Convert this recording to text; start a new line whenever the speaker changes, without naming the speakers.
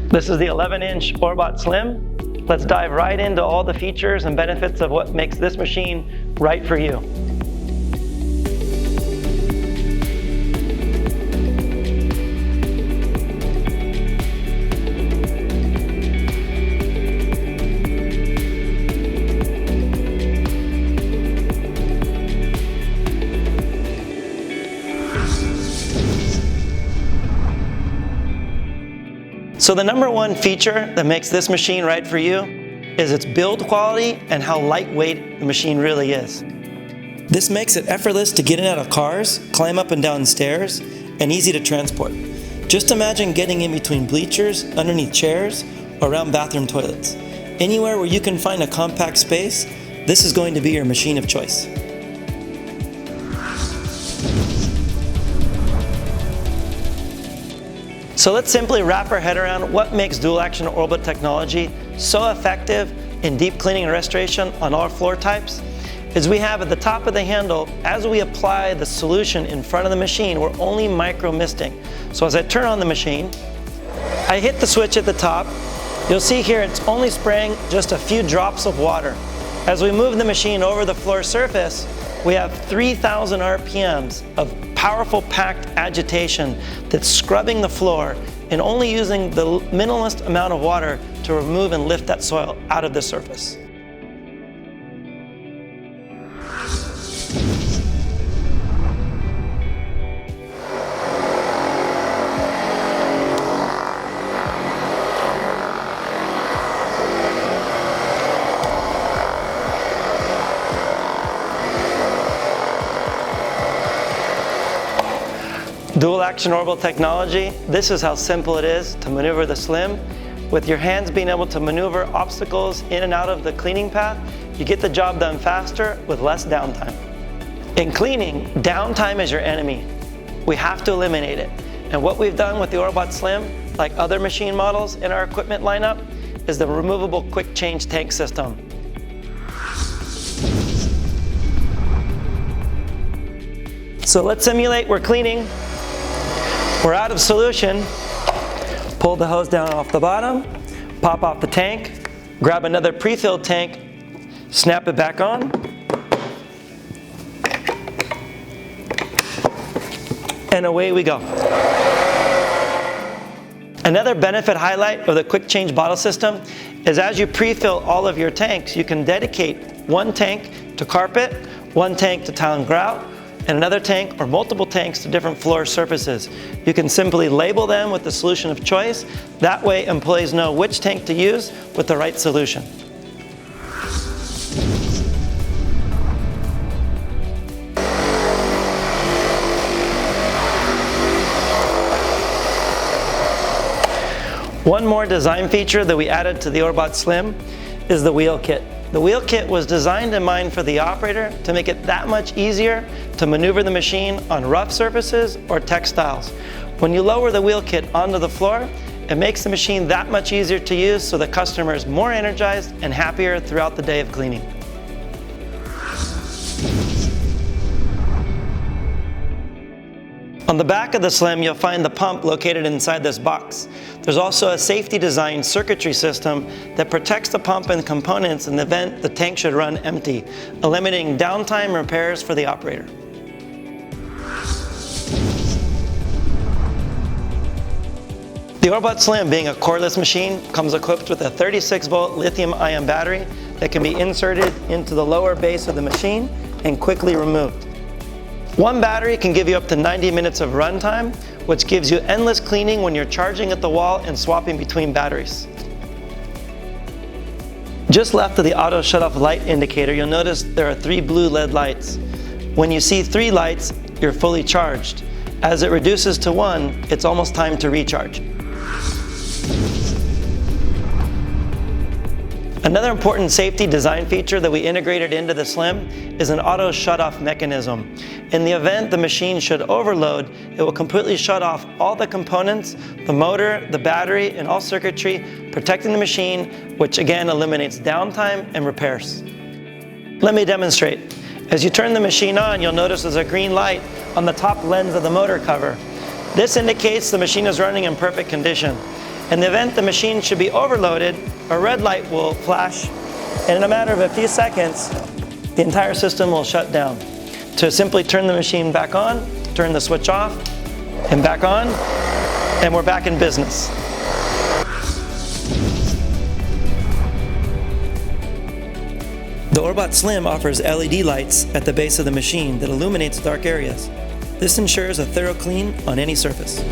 This is the 11-inch ORBOT SLiM. Let's dive right into all the features and benefits of what makes this machine right for you. So the number one feature that makes this machine right for you is its build quality and how lightweight the machine really is. This makes it effortless to get in and out of cars, climb up and down stairs, and easy to transport. Just imagine getting in between bleachers, underneath chairs, or around bathroom toilets. Anywhere where you can find a compact space, this is going to be your machine of choice. So let's simply wrap our head around what makes dual-action ORBOT technology so effective in deep cleaning and restoration on all floor types. Is we have at the top of the handle, as we apply the solution in front of the machine, we're only micro-misting. So as I turn on the machine, I hit the switch at the top. You'll see here it's only spraying just a few drops of water. As we move the machine over the floor surface, we have 3,000 RPMs of powerful packed agitation that's scrubbing the floor and only using the minimalist amount of water to remove and lift that soil out of the surface. Dual-action orbital technology, this is how simple it is to maneuver the SLiM. With your hands being able to maneuver obstacles in and out of the cleaning path, you get the job done faster with less downtime. In cleaning, downtime is your enemy. We have to eliminate it. And what we've done with the ORBOT SLiM, like other machine models in our equipment lineup, is the removable quick change tank system. So let's simulate we're cleaning. We're out of solution. Pull the hose down off the bottom, pop off the tank, grab another pre-filled tank, snap it back on, and away we go. Another benefit highlight of the quick change bottle system is as you pre-fill all of your tanks, you can dedicate one tank to carpet, one tank to tile and grout, and another tank or multiple tanks to different floor surfaces. You can simply label them with the solution of choice. That way employees know which tank to use with the right solution. One more design feature that we added to the ORBOT SLiM is the wheel kit. The wheel kit was designed in mind for the operator to make it that much easier to maneuver the machine on rough surfaces or textiles. When you lower the wheel kit onto the floor, it makes the machine that much easier to use so the customer is more energized and happier throughout the day of cleaning. On the back of the SLiM, you'll find the pump located inside this box. There's also a safety design circuitry system that protects the pump and components in the event the tank should run empty, eliminating downtime repairs for the operator. The ORBOT SLiM, being a cordless machine, comes equipped with a 36-volt lithium-ion battery that can be inserted into the lower base of the machine and quickly removed. One battery can give you up to 90 minutes of runtime, which gives you endless cleaning when you're charging at the wall and swapping between batteries. Just left of the auto shut-off light indicator, you'll notice there are 3 blue LED lights. When you see 3 lights, you're fully charged. As it reduces to 1, it's almost time to recharge. Another important safety design feature that we integrated into the SLiM is an auto shut-off mechanism. In the event the machine should overload, it will completely shut off all the components, the motor, the battery, and all circuitry, protecting the machine, which again eliminates downtime and repairs. Let me demonstrate. As you turn the machine on, you'll notice there's a green light on the top lens of the motor cover. This indicates the machine is running in perfect condition. In the event the machine should be overloaded, a red light will flash, and in a matter of a few seconds, the entire system will shut down. To simply turn the machine back on, turn the switch off, and back on, and we're back in business. The ORBOT SLiM offers LED lights at the base of the machine that illuminates dark areas. This ensures a thorough clean on any surface.